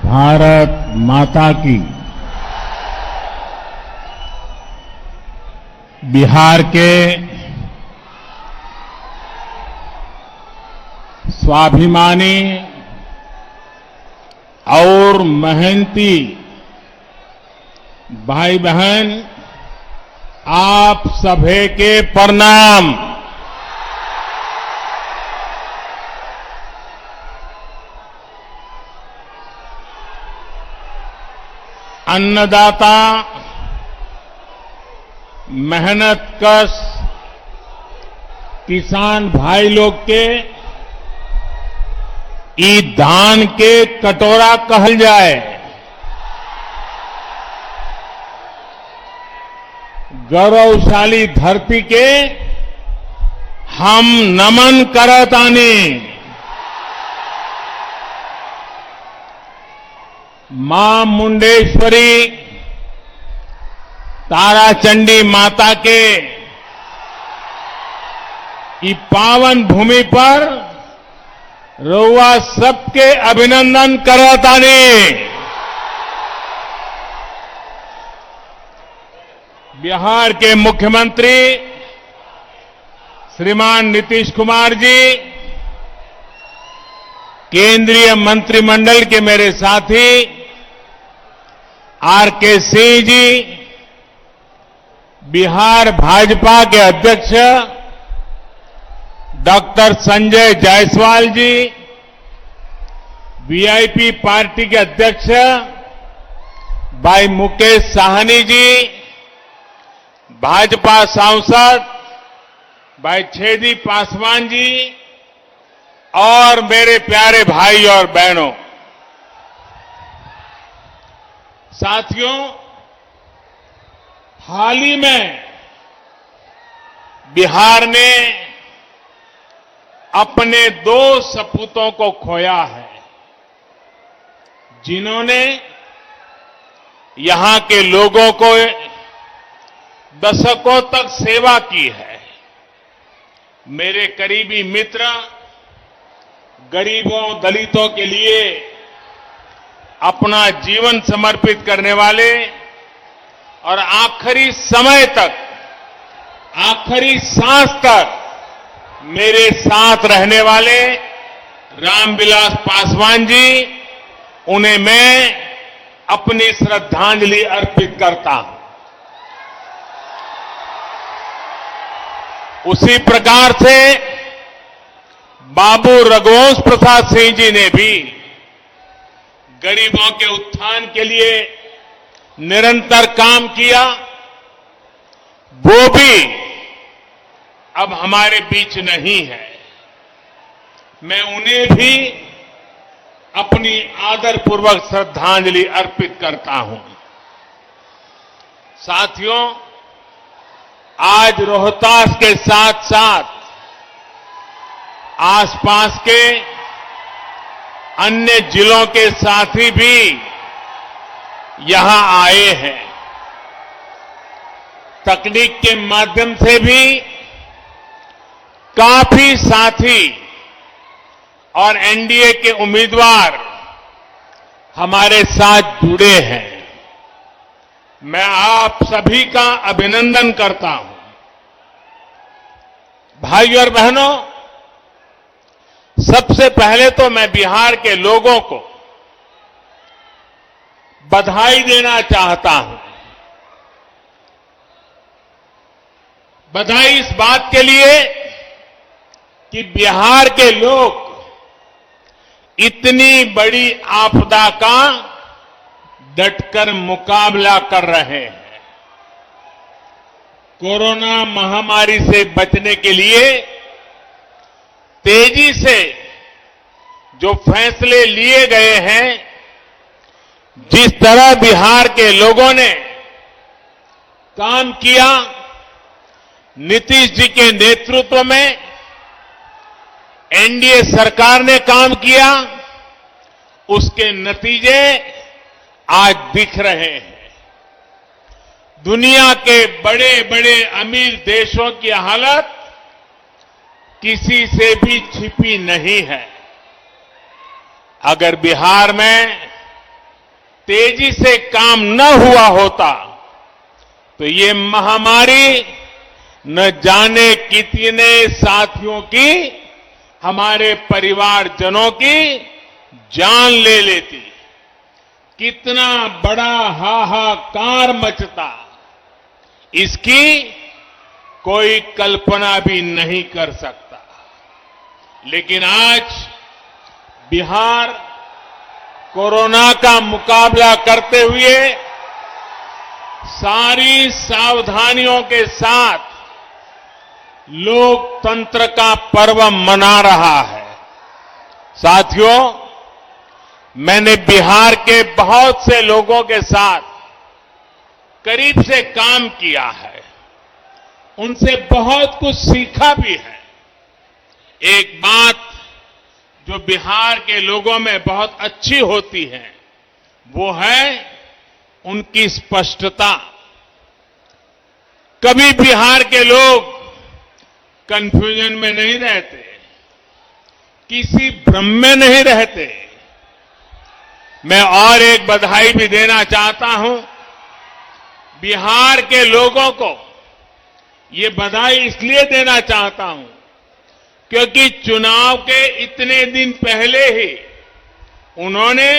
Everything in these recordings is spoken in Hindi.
भारत माता की। बिहार के स्वाभिमानी और मेहनती भाई बहन, आप सभी के प्रणाम। अन्नदाता, मेहनतकश किसान भाई लोग के ई धान के कटोरा कहल जाए, गौरवशाली धरती के हम नमन करतानी। मां मुंडेश्वरी ताराचंडी माता के ई पावन भूमि पर रउआ सबके अभिनंदन करतानी। बिहार के मुख्यमंत्री श्रीमान नीतीश कुमार जी, केंद्रीय मंत्रिमंडल के मेरे साथी आर.के. सिंह जी, बिहार भाजपा के अध्यक्ष डॉक्टर संजय जायसवाल जी, वीआईपी पार्टी के अध्यक्ष भाई मुकेश साहनी जी, भाजपा सांसद भाई छेदी पासवान जी और मेरे प्यारे भाई और बहनों, साथियों, हाल ही में बिहार ने अपने 2 सपूतों को खोया है, जिन्होंने यहां के लोगों को दशकों तक सेवा की है। मेरे करीबी मित्र, गरीबों दलितों के लिए अपना जीवन समर्पित करने वाले और आखिरी समय तक, आखिरी सांस तक मेरे साथ रहने वाले रामविलास पासवान जी, उन्हें मैं अपनी श्रद्धांजलि अर्पित करता हूं। उसी प्रकार से बाबू रघुवंश प्रसाद सिंह जी ने भी गरीबों के उत्थान के लिए निरंतर काम किया। वो भी अब हमारे बीच नहीं है। मैं उन्हें भी अपनी आदरपूर्वक श्रद्धांजलि अर्पित करता हूं। साथियों, आज रोहतास के साथ साथ आसपास के अन्य जिलों के साथी भी यहां आए हैं। तकनीक के माध्यम से भी काफी साथी और एनडीए के उम्मीदवार हमारे साथ जुड़े हैं। मैं आप सभी का अभिनंदन करता हूं। भाइयों और बहनों, सबसे पहले तो मैं बिहार के लोगों को बधाई देना चाहता हूं। बधाई इस बात के लिए कि बिहार के लोग इतनी बड़ी आपदा का डटकर मुकाबला कर रहे हैं। कोरोना महामारी से बचने के लिए तेजी से जो फैसले लिए गए हैं, जिस तरह बिहार के लोगों ने काम किया, नीतीश जी के नेतृत्व में एनडीए सरकार ने काम किया, उसके नतीजे आज दिख रहे हैं। दुनिया के बड़े बड़े अमीर देशों की हालत किसी से भी छिपी नहीं है। अगर बिहार में तेजी से काम न हुआ होता तो ये महामारी न जाने कितने साथियों की, हमारे परिवारजनों की जान ले लेती। कितना बड़ा हाहाकार मचता, इसकी कोई कल्पना भी नहीं कर सकता। लेकिन आज बिहार कोरोना का मुकाबला करते हुए सारी सावधानियों के साथ लोकतंत्र का पर्व मना रहा है। साथियों, मैंने बिहार के बहुत से लोगों के साथ करीब से काम किया है, उनसे बहुत कुछ सीखा भी है। एक बात जो बिहार के लोगों में बहुत अच्छी होती है वो है उनकी स्पष्टता। कभी बिहार के लोग कंफ्यूजन में नहीं रहते, किसी भ्रम में नहीं रहते। मैं और एक बधाई भी देना चाहता हूं बिहार के लोगों को। ये बधाई इसलिए देना चाहता हूं क्योंकि चुनाव के इतने दिन पहले ही उन्होंने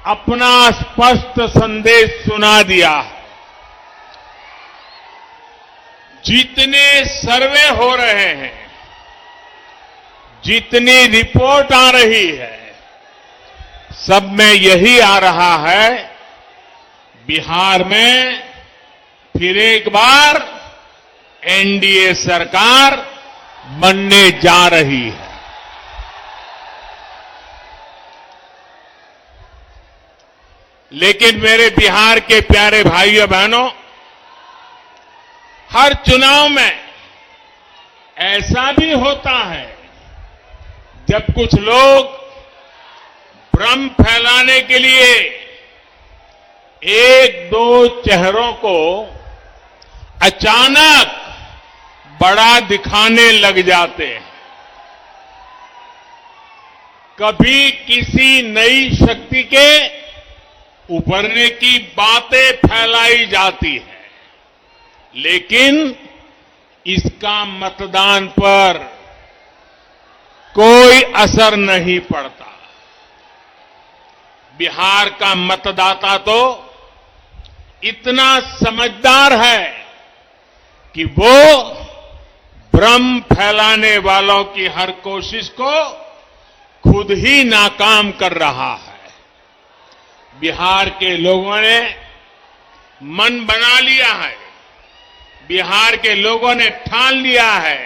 अपना स्पष्ट संदेश सुना दिया है। जितने सर्वे हो रहे हैं, जितनी रिपोर्ट आ रही है, सब में यही आ रहा है, बिहार में फिर एक बार एनडीए सरकार बनने जा रही है। लेकिन मेरे बिहार के प्यारे भाइयों बहनों, हर चुनाव में ऐसा भी होता है जब कुछ लोग भ्रम फैलाने के लिए एक दो चेहरों को अचानक बड़ा दिखाने लग जाते हैं। कभी किसी नई शक्ति के उभरने की बातें फैलाई जाती है, लेकिन इसका मतदान पर कोई असर नहीं पड़ता। बिहार का मतदाता तो इतना समझदार है कि वो भ्रम फैलाने वालों की हर कोशिश को खुद ही नाकाम कर रहा है। बिहार के लोगों ने मन बना लिया है, बिहार के लोगों ने ठान लिया है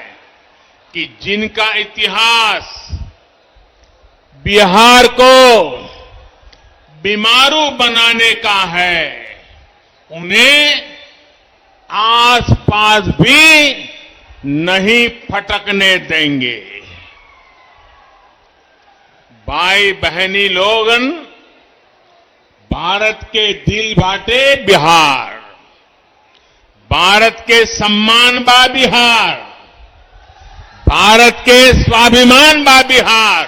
कि जिनका इतिहास बिहार को बीमारू बनाने का है, उन्हें आसपास भी नहीं फटकने देंगे। भाई बहनी लोगन, भारत के दिल बाटे बिहार, भारत के सम्मान बा बिहार, भारत के स्वाभिमान बा बिहार,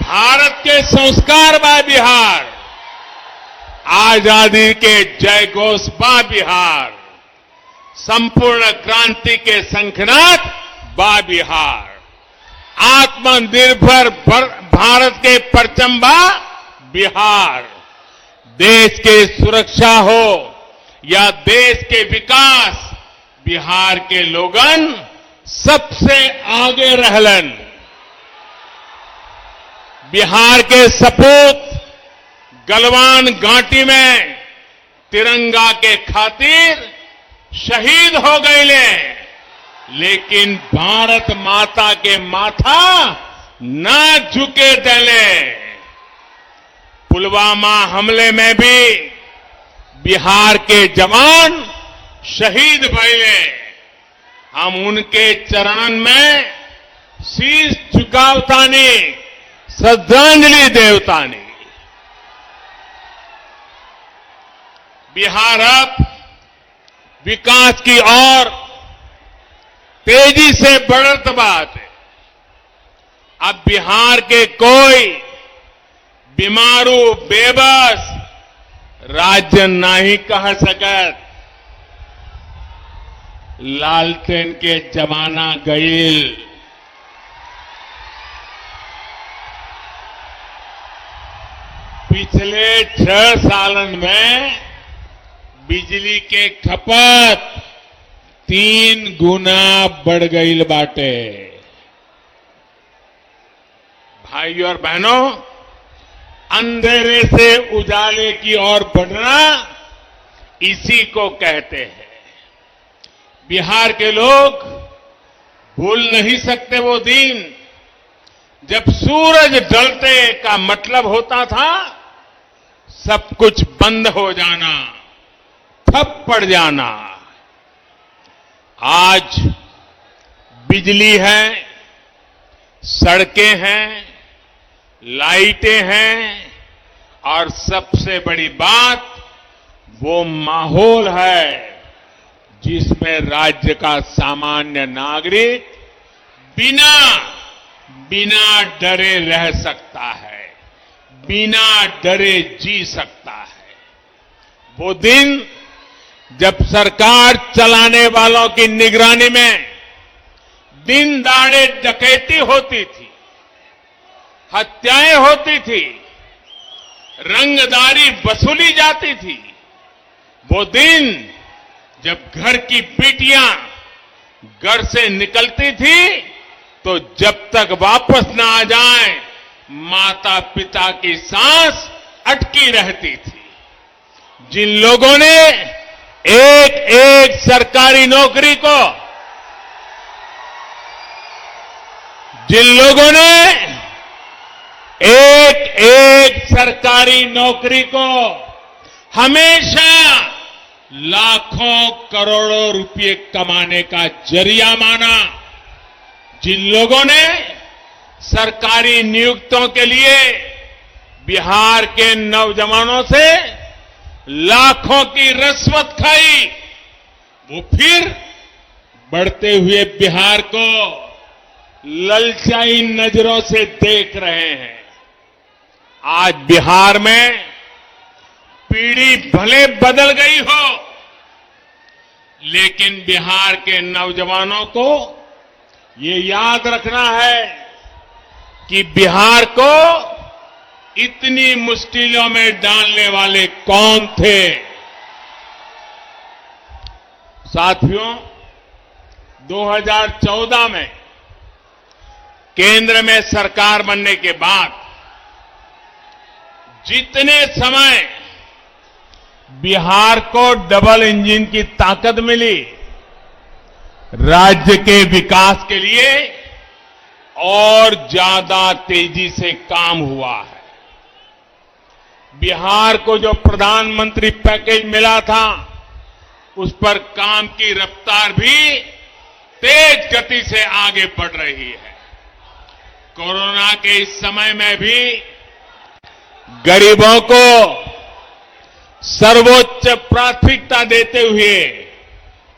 भारत के संस्कार बा बिहार, आजादी के जय घोष बा बिहार, संपूर्ण क्रांति के शंखनाद बा बिहार, आत्मनिर्भर भारत के परचम बा बिहार। देश के सुरक्षा हो या देश के विकास, बिहार के लोगन सबसे आगे रहलन। बिहार के सपूत गलवान घाटी में तिरंगा के खातिर शहीद हो गए, लेकिन भारत माता के माथा ना झुके देले। पुलवामा हमले में भी बिहार के जवान शहीद भइले। हम उनके चरणन में शीश झुकावतानी, श्रद्धांजलि देवतानी। बिहार अब विकास की ओर तेजी से बढ़त बात है। अब बिहार के कोई बीमारू बेबस राज्य नहीं कह सकत। लालटेन के जमाना गईल। पिछले 6 सालन में बिजली के खपत 3 गुना बढ़ गईल बाटे। भाइयों और बहनों, अंधेरे से उजाले की ओर बढ़ना इसी को कहते हैं। बिहार के लोग भूल नहीं सकते वो दिन जब सूरज ढलते का मतलब होता था सब कुछ बंद हो जाना, ठप पड़ जाना। आज बिजली है, सड़कें हैं, लाइटें हैं और सबसे बड़ी बात वो माहौल है जिसमें राज्य का सामान्य नागरिक बिना डरे रह सकता है, बिना डरे जी सकता है। वो दिन जब सरकार चलाने वालों की निगरानी में दिन दहाड़े डकैती होती थी, हत्याएं होती थी, रंगदारी वसूली जाती थी। वो दिन जब घर की बेटियां घर से निकलती थी तो जब तक वापस न आ जाए माता पिता की सांस अटकी रहती थी। जिन लोगों ने एक एक सरकारी नौकरी को, जिन लोगों ने एक एक सरकारी नौकरी को हमेशा लाखों करोड़ों रुपए कमाने का जरिया माना, जिन लोगों ने सरकारी नियुक्तों के लिए बिहार के नौजवानों से लाखों की रिश्वत खाई, वो फिर बढ़ते हुए बिहार को ललचाई नजरों से देख रहे हैं। आज बिहार में पीढ़ी भले बदल गई हो, लेकिन बिहार के नौजवानों को ये याद रखना है कि बिहार को इतनी मुश्किलों में डालने वाले कौन थे। साथियों, 2014 में केंद्र में सरकार बनने के बाद जितने समय बिहार को डबल इंजन की ताकत मिली, राज्य के विकास के लिए और ज्यादा तेजी से काम हुआ है। बिहार को जो प्रधानमंत्री पैकेज मिला था, उस पर काम की रफ्तार भी तेज गति से आगे बढ़ रही है। कोरोना के इस समय में भी गरीबों को सर्वोच्च प्राथमिकता देते हुए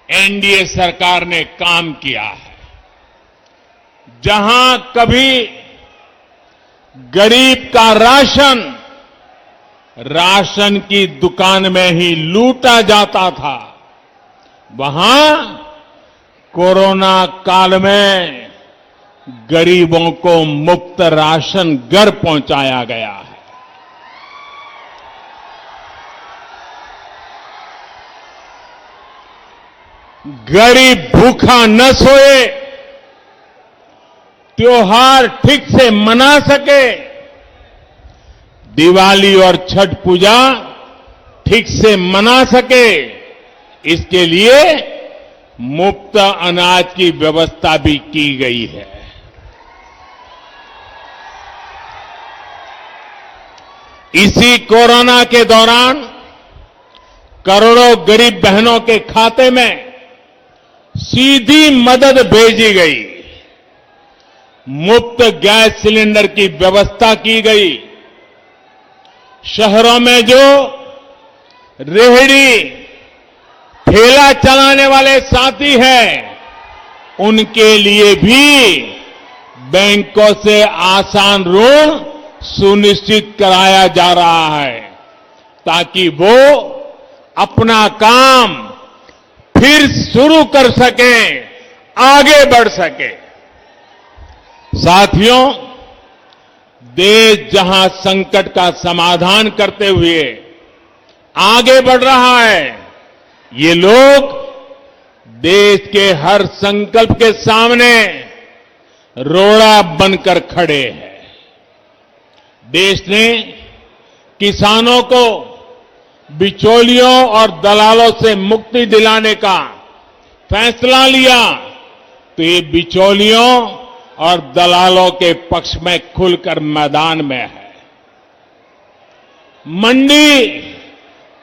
एनडीए सरकार ने काम किया है। जहां कभी गरीब का राशन की दुकान में ही लूटा जाता था, वहां कोरोना काल में गरीबों को मुफ्त राशन घर पहुंचाया गया है। गरीब भूखा न सोए, त्योहार ठीक से मना सके, दिवाली और छठ पूजा ठीक से मना सके, इसके लिए मुफ्त अनाज की व्यवस्था भी की गई है। इसी कोरोना के दौरान करोड़ों गरीब बहनों के खाते में सीधी मदद भेजी गई, मुफ्त गैस सिलेंडर की व्यवस्था की गई। शहरों में जो रेहड़ी ठेला चलाने वाले साथी हैं, उनके लिए भी बैंकों से आसान ऋण सुनिश्चित कराया जा रहा है ताकि वो अपना काम फिर शुरू कर सके, आगे बढ़ सके। साथियों, देश जहां संकट का समाधान करते हुए आगे बढ़ रहा है, ये लोग देश के हर संकल्प के सामने रोड़ा बनकर खड़े हैं। देश ने किसानों को बिचौलियों और दलालों से मुक्ति दिलाने का फैसला लिया तो ये बिचौलियों और दलालों के पक्ष में खुलकर मैदान में है। मंडी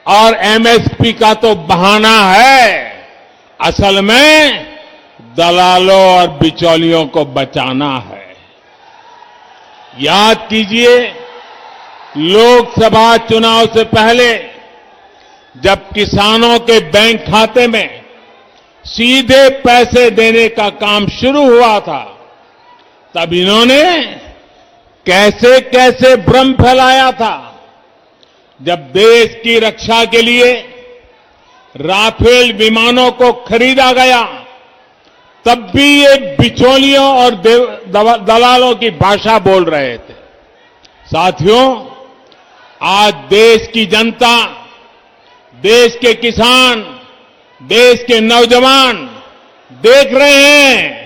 और एमएसपी का तो बहाना है, असल में दलालों और बिचौलियों को बचाना है। याद कीजिए, लोकसभा चुनाव से पहले जब किसानों के बैंक खाते में सीधे पैसे देने का काम शुरू हुआ था, तब इन्होंने कैसे कैसे भ्रम फैलाया था। जब देश की रक्षा के लिए राफेल विमानों को खरीदा गया, तब भी ये बिचौलियों और दलालों की भाषा बोल रहे थे। साथियों, आज देश की जनता, देश के किसान, देश के नौजवान देख रहे हैं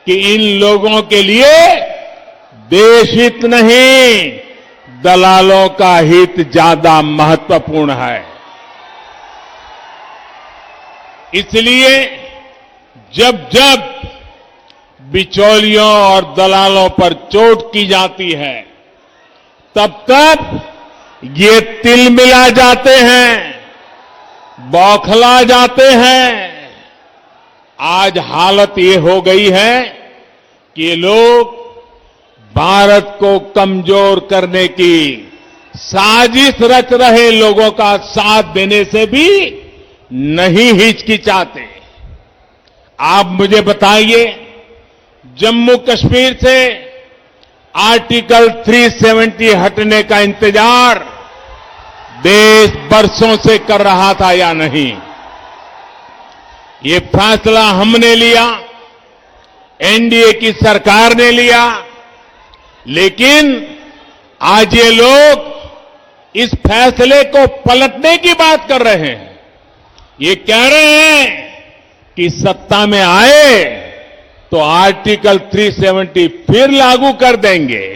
कि इन लोगों के लिए देश हित नहीं, दलालों का हित ज्यादा महत्वपूर्ण है। इसलिए जब जब बिचौलियों और दलालों पर चोट की जाती है, तब तब ये तिलमिला जाते हैं, बौखला जाते हैं। आज हालत ये हो गई है कि ये लोग भारत को कमजोर करने की साजिश रच रहे लोगों का साथ देने से भी नहीं हिचकिचाते। आप मुझे बताइए, जम्मू कश्मीर से आर्टिकल 370 हटने का इंतजार देश बरसों से कर रहा था या नहीं? ये फैसला हमने लिया, एनडीए की सरकार ने लिया, लेकिन आज ये लोग इस फैसले को पलटने की बात कर रहे हैं। ये कह रहे हैं कि सत्ता में आए तो आर्टिकल 370 फिर लागू कर देंगे।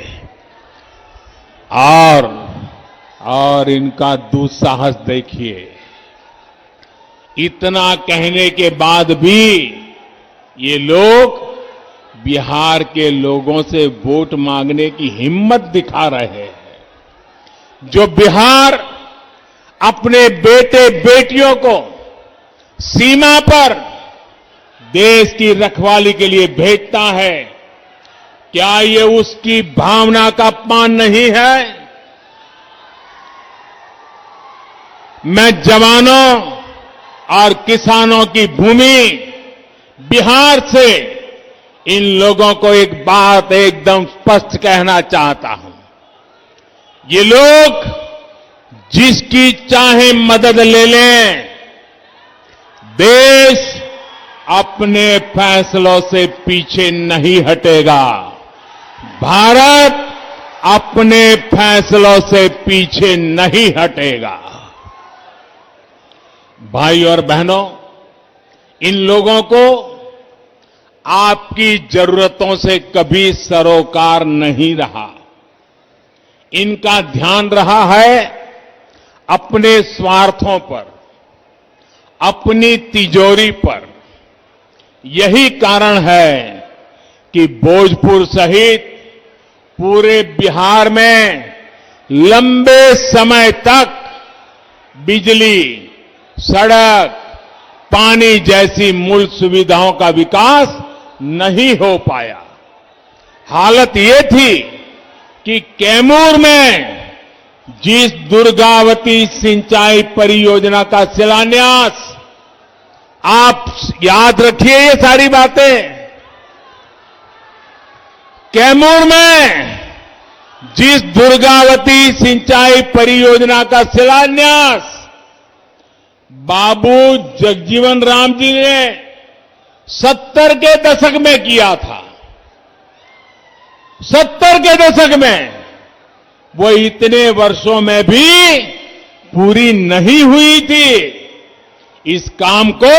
और इनका दुस्साहस देखिए, इतना कहने के बाद भी ये लोग बिहार के लोगों से वोट मांगने की हिम्मत दिखा रहे हैं। जो बिहार अपने बेटे बेटियों को सीमा पर देश की रखवाली के लिए भेजता है, क्या ये उसकी भावना का अपमान नहीं है? मैं जवानों और किसानों की भूमि बिहार से इन लोगों को एक बात एकदम स्पष्ट कहना चाहता हूं। ये लोग जिसकी चाहे मदद ले लें, देश अपने फैसलों से पीछे नहीं हटेगा। भारत अपने फैसलों से पीछे नहीं हटेगा। भाई और बहनों, इन लोगों को आपकी जरूरतों से कभी सरोकार नहीं रहा। इनका ध्यान रहा है अपने स्वार्थों पर, अपनी तिजोरी पर। यही कारण है कि भोजपुर सहित पूरे बिहार में लंबे समय तक बिजली, सड़क, पानी जैसी मूल सुविधाओं का विकास नहीं हो पाया। हालत ये थी कि कैमूर में जिस दुर्गावती सिंचाई परियोजना का शिलान्यास, आप याद रखिए ये सारी बातें, कैमूर में जिस दुर्गावती सिंचाई परियोजना का शिलान्यास बाबू जगजीवन राम जी ने 70 के दशक में किया था, 70 के दशक में, वो इतने वर्षों में भी पूरी नहीं हुई थी। इस काम को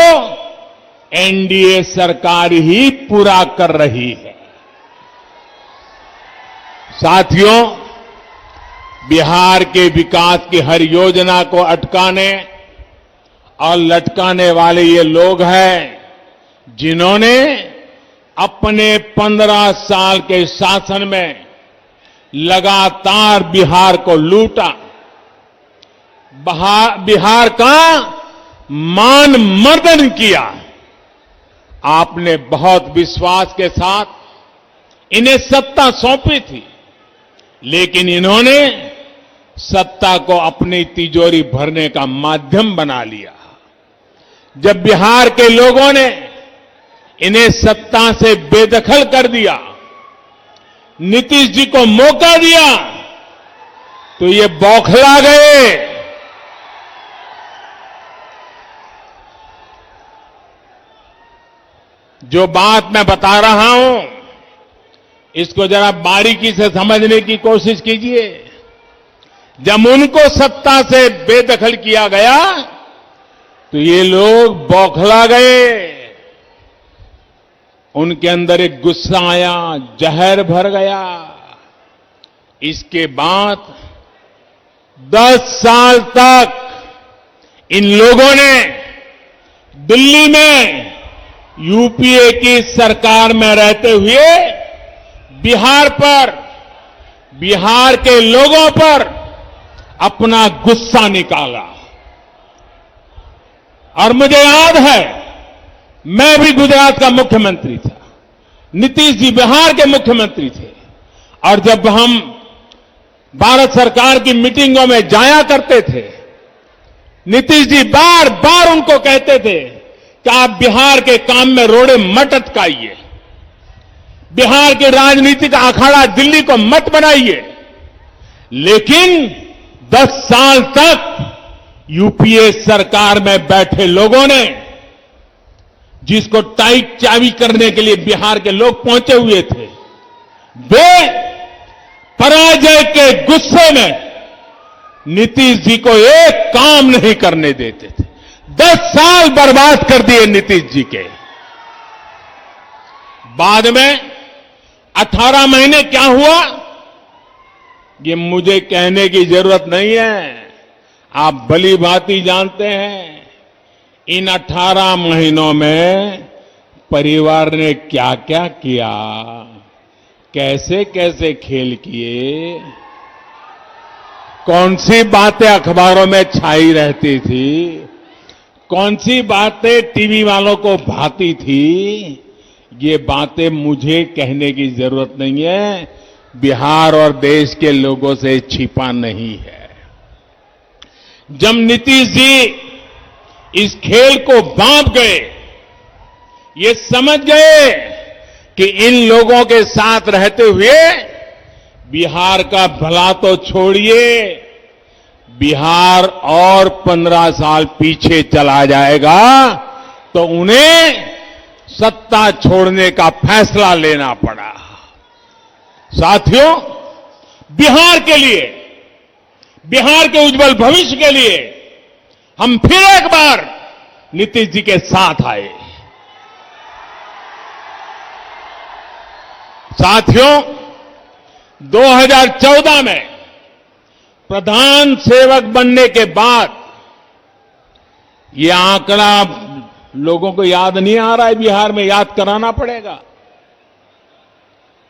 एनडीए सरकार ही पूरा कर रही है। साथियों, बिहार के विकास की हर योजना को अटकाने और लटकाने वाले ये लोग हैं जिन्होंने अपने 15 साल के शासन में लगातार बिहार को लूटा, बिहार का मान मर्दन किया। आपने बहुत विश्वास के साथ इन्हें सत्ता सौंपी थी, लेकिन इन्होंने सत्ता को अपनी तिजोरी भरने का माध्यम बना लिया। जब बिहार के लोगों ने इन्हें सत्ता से बेदखल कर दिया, नीतीश जी को मौका दिया, तो ये बौखला गए। जो बात मैं बता रहा हूं, इसको जरा बारीकी से समझने की कोशिश कीजिए। जब उनको सत्ता से बेदखल किया गया, तो ये लोग बौखला गए। उनके अंदर एक गुस्सा आया, जहर भर गया। इसके बाद 10 साल तक इन लोगों ने दिल्ली में यूपीए की सरकार में रहते हुए बिहार पर, बिहार के लोगों पर अपना गुस्सा निकाला। और मुझे याद है, मैं भी गुजरात का मुख्यमंत्री था, नीतीश जी बिहार के मुख्यमंत्री थे, और जब हम भारत सरकार की मीटिंगों में जाया करते थे, नीतीश जी बार बार उनको कहते थे कि आप बिहार के काम में रोड़े मत अटकाइए, बिहार के राजनीति का अखाड़ा दिल्ली को मत बनाइए। लेकिन 10 साल तक यूपीए सरकार में बैठे लोगों ने, जिसको टाइट चाबी करने के लिए बिहार के लोग पहुंचे हुए थे, वे पराजय के गुस्से में नीतीश जी को एक काम नहीं करने देते थे। 10 साल बर्बाद कर दिए नीतीश जी के। बाद में 18 महीने क्या हुआ, ये मुझे कहने की जरूरत नहीं है, आप भली भांति जानते हैं। इन 18 महीनों में परिवार ने क्या क्या किया, कैसे कैसे खेल किए, कौन सी बातें अखबारों में छाई रहती थी, कौन सी बातें टीवी वालों को भाती थी, ये बातें मुझे कहने की जरूरत नहीं है, बिहार और देश के लोगों से छिपा नहीं है। जब नीतीश जी इस खेल को भांप गए, ये समझ गए कि इन लोगों के साथ रहते हुए बिहार का भला तो छोड़िए, बिहार और 15 साल पीछे चला जाएगा, तो उन्हें सत्ता छोड़ने का फैसला लेना पड़ा। साथियों, बिहार के लिए, बिहार के उज्जवल भविष्य के लिए हम फिर एक बार नीतीश जी के साथ आए। साथियों, 2014 में प्रधान सेवक बनने के बाद, यह आंकड़ा लोगों को याद नहीं आ रहा है, बिहार में याद कराना पड़ेगा।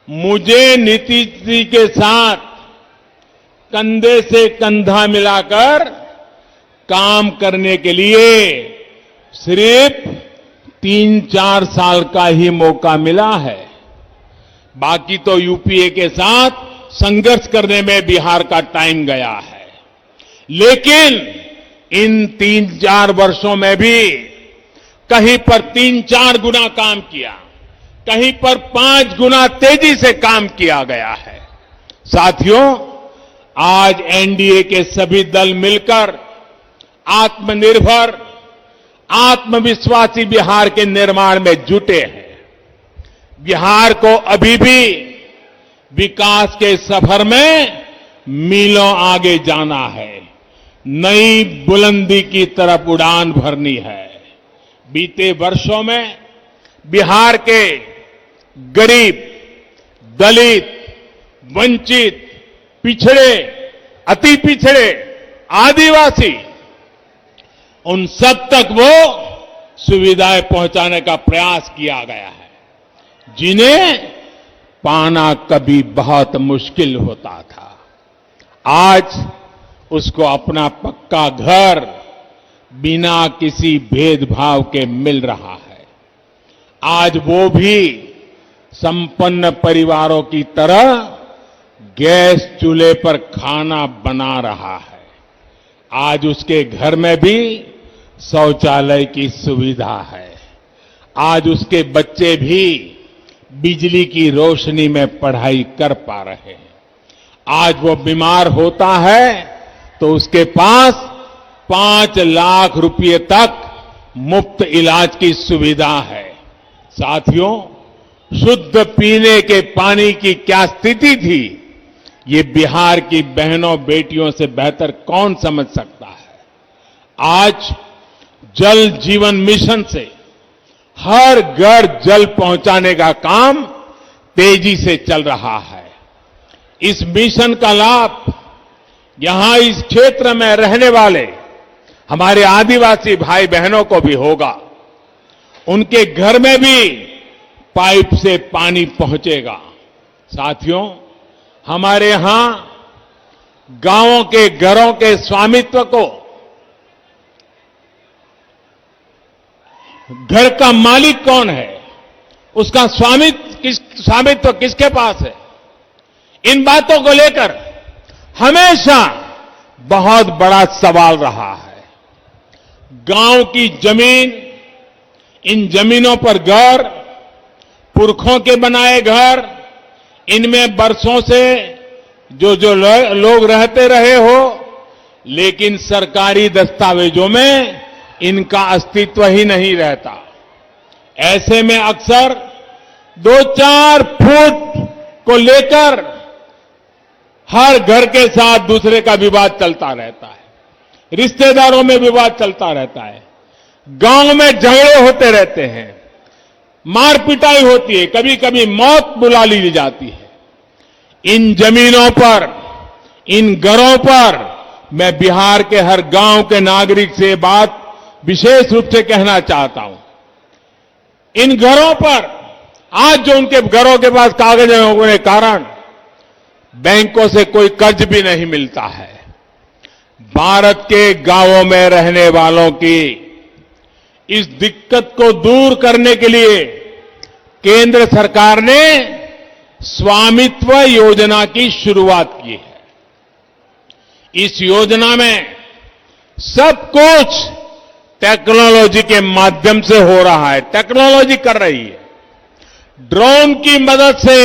मुझे नीतीश जी के साथ कंधे से कंधा मिलाकर काम करने के लिए सिर्फ 3-4 साल का ही मौका मिला है। बाकी तो यूपीए के साथ संघर्ष करने में बिहार का टाइम गया है। लेकिन इन 3-4 वर्षों में भी कहीं पर 3-4 गुना काम किया, कहीं पर 5 गुना तेजी से काम किया गया है। साथियों, आज एनडीए के सभी दल मिलकर आत्मनिर्भर, आत्मविश्वासी बिहार के निर्माण में जुटे हैं। बिहार को अभी भी विकास के सफर में मीलों आगे जाना है, नई बुलंदी की तरफ उड़ान भरनी है। बीते वर्षों में बिहार के गरीब, दलित, वंचित, पिछड़े, अति पिछड़े, आदिवासी, उन सब तक वो सुविधाएं पहुंचाने का प्रयास किया गया है, जिन्हें पाना कभी बहुत मुश्किल होता था। आज उसको अपना पक्का घर बिना किसी भेदभाव के मिल रहा है। आज वो भी संपन्न परिवारों की तरह गैस चूल्हे पर खाना बना रहा है। आज उसके घर में भी शौचालय की सुविधा है। आज उसके बच्चे भी बिजली की रोशनी में पढ़ाई कर पा रहे हैं। आज वो बीमार होता है तो उसके पास 5 लाख रुपए तक मुफ्त इलाज की सुविधा है। साथियों, शुद्ध पीने के पानी की क्या स्थिति थी, ये बिहार की बहनों बेटियों से बेहतर कौन समझ सकता है। आज जल जीवन मिशन से हर घर जल पहुंचाने का काम तेजी से चल रहा है। इस मिशन का लाभ यहां इस क्षेत्र में रहने वाले हमारे आदिवासी भाई बहनों को भी होगा। उनके घर में भी पाइप से पानी पहुंचेगा। साथियों, हमारे यहां गांवों के घरों के स्वामित्व को, घर का मालिक कौन है, उसका स्वामित्व किसके पास है, इन बातों को लेकर हमेशा बहुत बड़ा सवाल रहा है। गांव की जमीन, इन जमीनों पर घर, पुरखों के बनाए घर, इनमें बरसों से जो लोग रहते रहे हो, लेकिन सरकारी दस्तावेजों में इनका अस्तित्व ही नहीं रहता। ऐसे में अक्सर 2-4 फुट को लेकर हर घर के साथ दूसरे का विवाद चलता रहता है, रिश्तेदारों में विवाद चलता रहता है, गांव में झगड़े होते रहते हैं, मार पिटाई होती है, कभी कभी मौत बुला ली जाती है। इन जमीनों पर, इन घरों पर मैं बिहार के हर गांव के नागरिक से बात विशेष रूप से कहना चाहता हूं। इन घरों पर आज जो उनके घरों के पास कागज होने के कारण बैंकों से कोई कर्ज भी नहीं मिलता है। भारत के गांवों में रहने वालों की इस दिक्कत को दूर करने के लिए केंद्र सरकार ने स्वामित्व योजना की शुरुआत की है। इस योजना में सब कुछ टेक्नोलॉजी के माध्यम से हो रहा है, टेक्नोलॉजी कर रही है। ड्रोन की मदद से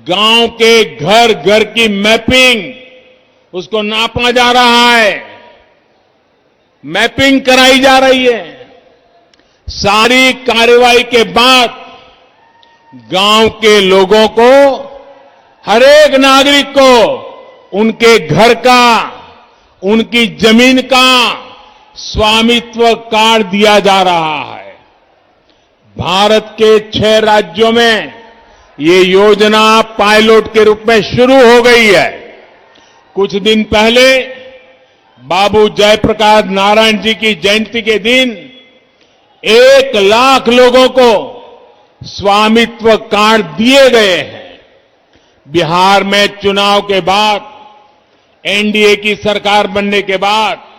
गांव के घर घर की मैपिंग, उसको नापा जा रहा है, मैपिंग कराई जा रही है। सारी कार्रवाई के बाद गांव के लोगों को, हर एक नागरिक को उनके घर का, उनकी जमीन का स्वामित्व कार्ड दिया जा रहा है। भारत के 6 राज्यों में ये योजना पायलट के रूप में शुरू हो गई है। कुछ दिन पहले बाबू जयप्रकाश नारायण जी की जयंती के दिन 1 लाख लोगों को स्वामित्व कार्ड दिए गए हैं। बिहार में चुनाव के बाद, एनडीए की सरकार बनने के बाद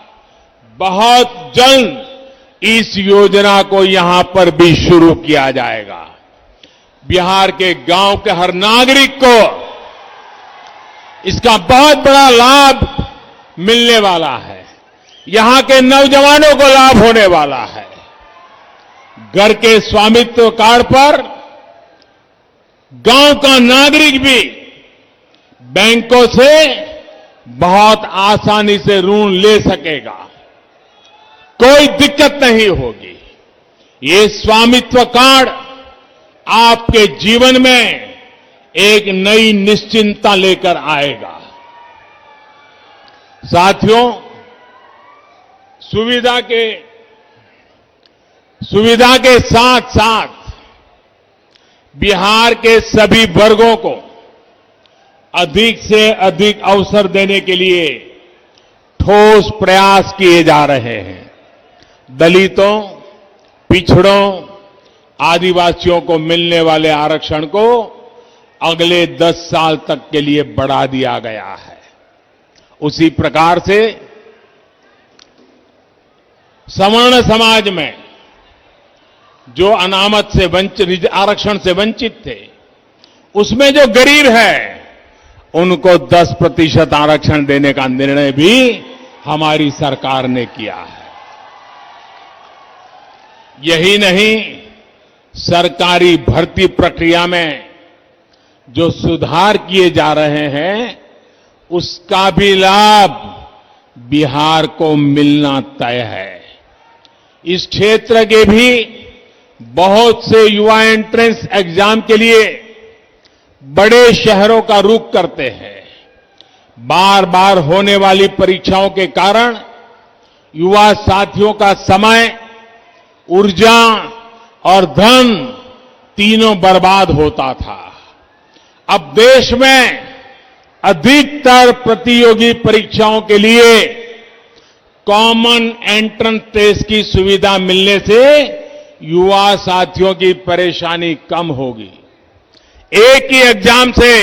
बहुत जल्द इस योजना को यहां पर भी शुरू किया जाएगा। बिहार के गांव के हर नागरिक को इसका बहुत बड़ा लाभ मिलने वाला है। यहां के नौजवानों को लाभ होने वाला है। घर के स्वामित्व कार्ड पर गांव का नागरिक भी बैंकों से बहुत आसानी से ऋण ले सकेगा, कोई दिक्कत नहीं होगी। ये स्वामित्व कार्ड आपके जीवन में एक नई निश्चिंतता लेकर आएगा। साथियों, सुविधा के साथ साथ बिहार के सभी वर्गों को अधिक से अधिक अवसर देने के लिए ठोस प्रयास किए जा रहे हैं। दलितों, पिछड़ों, आदिवासियों को मिलने वाले आरक्षण को अगले 10 साल तक के लिए बढ़ा दिया गया है। उसी प्रकार से सवर्ण समाज में जो अनामत से वंचित, आरक्षण से वंचित थे, उसमें जो गरीब है उनको 10% आरक्षण देने का निर्णय भी हमारी सरकार ने किया है। यही नहीं, सरकारी भर्ती प्रक्रिया में जो सुधार किए जा रहे हैं उसका भी लाभ बिहार को मिलना तय है। इस क्षेत्र के भी बहुत से युवा एंट्रेंस एग्जाम के लिए बड़े शहरों का रुख करते हैं। बार बार होने वाली परीक्षाओं के कारण युवा साथियों का समय, ऊर्जा और धन तीनों बर्बाद होता था। अब देश में अधिकतर प्रतियोगी परीक्षाओं के लिए कॉमन एंट्रेंस टेस्ट की सुविधा मिलने से युवा साथियों की परेशानी कम होगी। एक ही एग्जाम से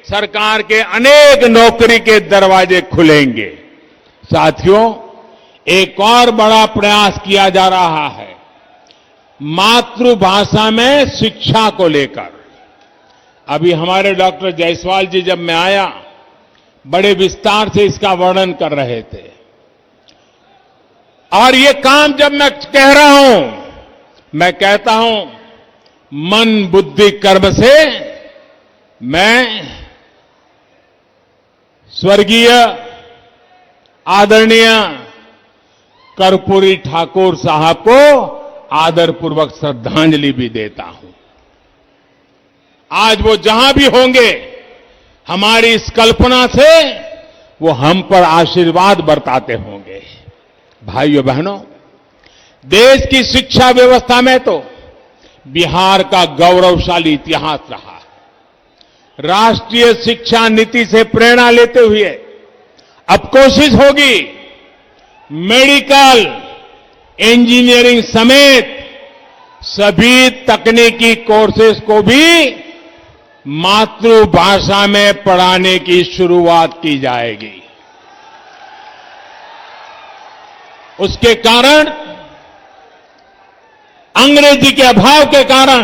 सरकार के अनेक नौकरी के दरवाजे खुलेंगे। साथियों, एक और बड़ा प्रयास किया जा रहा है मातृभाषा में शिक्षा को लेकर। अभी हमारे डॉक्टर जायसवाल जी जब मैं आया, बड़े विस्तार से इसका वर्णन कर रहे थे। और ये काम जब मैं कह रहा हूं, मैं कहता हूं मन बुद्धि कर्म से मैं स्वर्गीय आदरणीय कर्पूरी ठाकुर साहब को आदरपूर्वक श्रद्धांजलि भी देता हूं। आज वो जहां भी होंगे, हमारी इस कल्पना से वो हम पर आशीर्वाद बरताते होंगे। भाइयों बहनों, देश की शिक्षा व्यवस्था में तो बिहार का गौरवशाली इतिहास रहा है। राष्ट्रीय शिक्षा नीति से प्रेरणा लेते हुए अब कोशिश होगी मेडिकल, इंजीनियरिंग समेत सभी तकनीकी कोर्सेज को भी मातृभाषा में पढ़ाने की शुरुआत की जाएगी। उसके कारण, अंग्रेजी के अभाव के कारण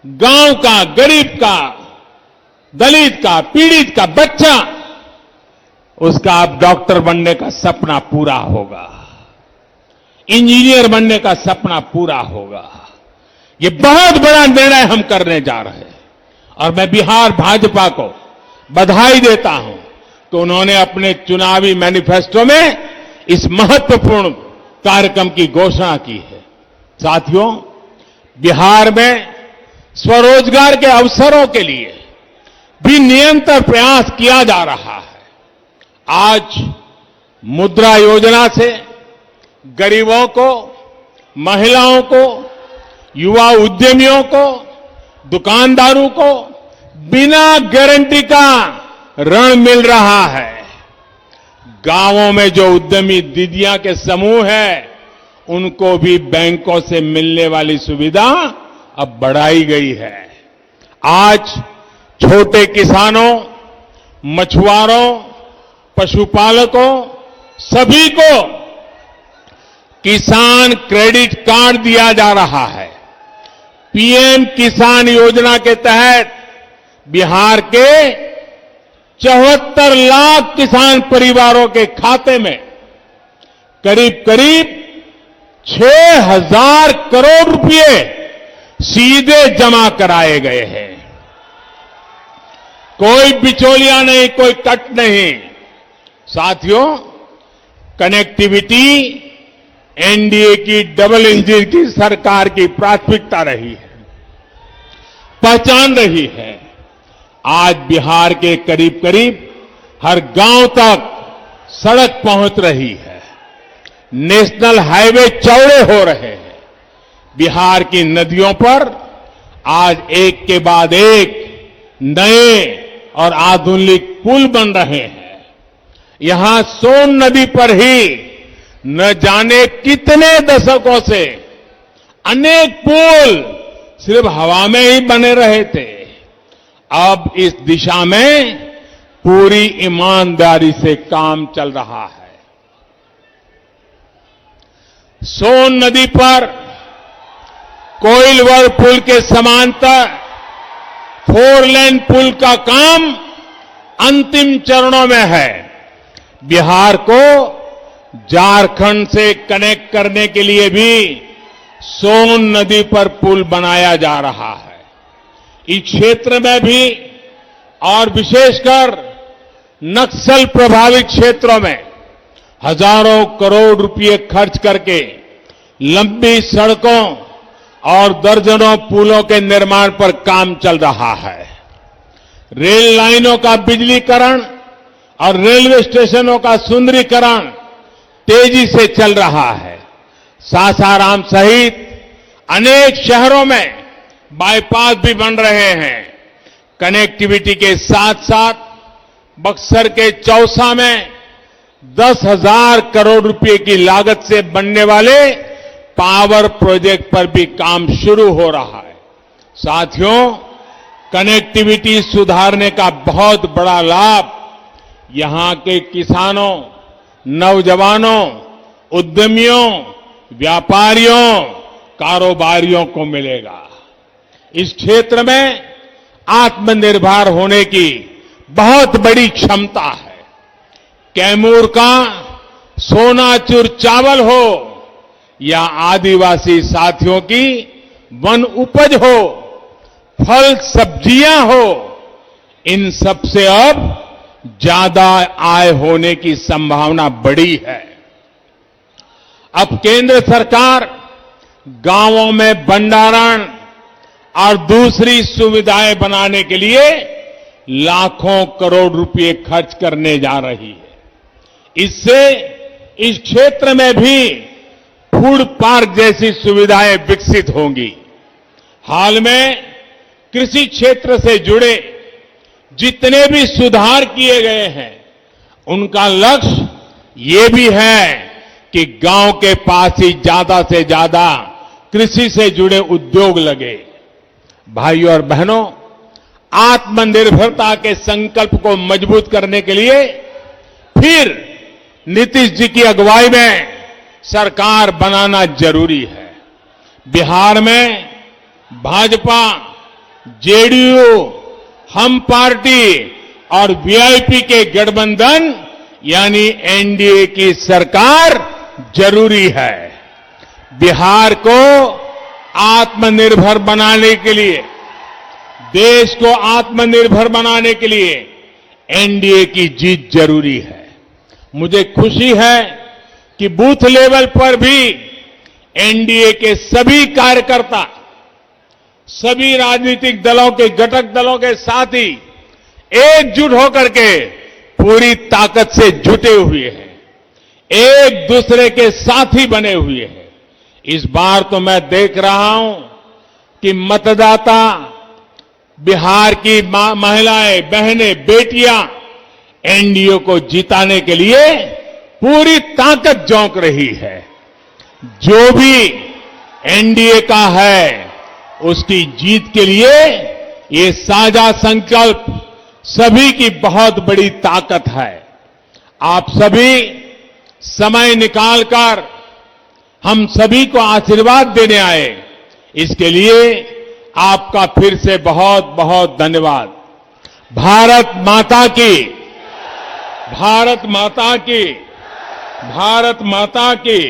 गांव का, गरीब का, दलित का, पीड़ित का बच्चा, उसका अब डॉक्टर बनने का सपना पूरा होगा, इंजीनियर बनने का सपना पूरा होगा। ये बहुत बड़ा निर्णय हम करने जा रहे हैं और मैं बिहार भाजपा को बधाई देता हूं कि उन्होंने अपने चुनावी मैनिफेस्टो में इस महत्वपूर्ण कार्यक्रम की घोषणा की है। साथियों, बिहार में स्वरोजगार के अवसरों के लिए भी निरंतर प्रयास किया जा रहा है। आज मुद्रा योजना से गरीबों को, महिलाओं को, युवा उद्यमियों को, दुकानदारों को बिना गारंटी का ऋण मिल रहा है। गांवों में जो उद्यमी दीदियां के समूह है, उनको भी बैंकों से मिलने वाली सुविधा अब बढ़ाई गई है। आज छोटे किसानों, मछुआरों, पशुपालकों, सभी को किसान क्रेडिट कार्ड दिया जा रहा है। पीएम किसान योजना के तहत बिहार के 74 लाख किसान परिवारों के खाते में करीब करीब 6,000 करोड़ रुपए सीधे जमा कराए गए हैं। कोई बिचौलिया नहीं, कोई कट नहीं। साथियों, कनेक्टिविटी एनडीए की डबल इंजन की सरकार की प्राथमिकता रही है, पहचान रही है। आज बिहार के करीब करीब हर गांव तक सड़क पहुंच रही है, नेशनल हाईवे चौड़े हो रहे हैं, बिहार की नदियों पर आज एक के बाद एक नए और आधुनिक पुल बन रहे हैं। यहां सोन नदी पर ही न जाने कितने दशकों से अनेक पुल सिर्फ हवा में ही बने रहे थे। अब इस दिशा में पूरी ईमानदारी से काम चल रहा है। सोन नदी पर कोइलवर पुल के समांतर 4 लेन पुल का काम अंतिम चरणों में है। बिहार को झारखंड से कनेक्ट करने के लिए भी सोन नदी पर पुल बनाया जा रहा है। इस क्षेत्र में भी और विशेषकर नक्सल प्रभावित क्षेत्रों में हजारों करोड़ रुपए खर्च करके लंबी सड़कों और दर्जनों पुलों के निर्माण पर काम चल रहा है। रेल लाइनों का बिजलीकरण और रेलवे स्टेशनों का सुंदरीकरण तेजी से चल रहा है। सासाराम सहित अनेक शहरों में बाईपास भी बन रहे हैं। कनेक्टिविटी के साथ साथ बक्सर के चौसा में 10,000 करोड़ रुपए की लागत से बनने वाले पावर प्रोजेक्ट पर भी काम शुरू हो रहा है। साथियों, कनेक्टिविटी सुधारने का बहुत बड़ा लाभ यहां के किसानों, नौजवानों, उद्यमियों, व्यापारियों, कारोबारियों को मिलेगा। इस क्षेत्र में आत्मनिर्भर होने की बहुत बड़ी क्षमता है। कैमूर का सोनाचूर चावल हो या आदिवासी साथियों की वन उपज हो, फल सब्जियां हो, इन सब से अब ज्यादा आय होने की संभावना बड़ी है। अब केंद्र सरकार गांवों में भंडारण और दूसरी सुविधाएं बनाने के लिए लाखों करोड़ रुपए खर्च करने जा रही है। इससे इस क्षेत्र में भी फूड पार्क जैसी सुविधाएं विकसित होंगी। हाल में कृषि क्षेत्र से जुड़े जितने भी सुधार किए गए हैं, उनका लक्ष्य ये भी है कि गांव के पास ही ज्यादा से ज्यादा कृषि से जुड़े उद्योग लगे। भाइयों और बहनों, आत्मनिर्भरता के संकल्प को मजबूत करने के लिए फिर नीतीश जी की अगुवाई में सरकार बनाना जरूरी है। बिहार में भाजपा, जेडीयू, हम पार्टी और वीआईपी के गठबंधन यानी एनडीए की सरकार जरूरी है। बिहार को आत्मनिर्भर बनाने के लिए, देश को आत्मनिर्भर बनाने के लिए एनडीए की जीत जरूरी है। मुझे खुशी है कि बूथ लेवल पर भी एनडीए के सभी कार्यकर्ता, सभी राजनीतिक दलों के घटक दलों के साथी एकजुट होकर के पूरी ताकत से जुटे हुए हैं, एक दूसरे के साथी बने हुए हैं। इस बार तो मैं देख रहा हूं कि मतदाता, बिहार की महिलाएं, बहनें, बेटियां एनडीए को जिताने के लिए पूरी ताकत झोंक रही है। जो भी एनडीए का है, उसकी जीत के लिए ये साझा संकल्प सभी की बहुत बड़ी ताकत है। आप सभी समय निकालकर हम सभी को आशीर्वाद देने आए, इसके लिए आपका फिर से बहुत बहुत धन्यवाद। भारत माता की, भारत माता की, भारत माता की।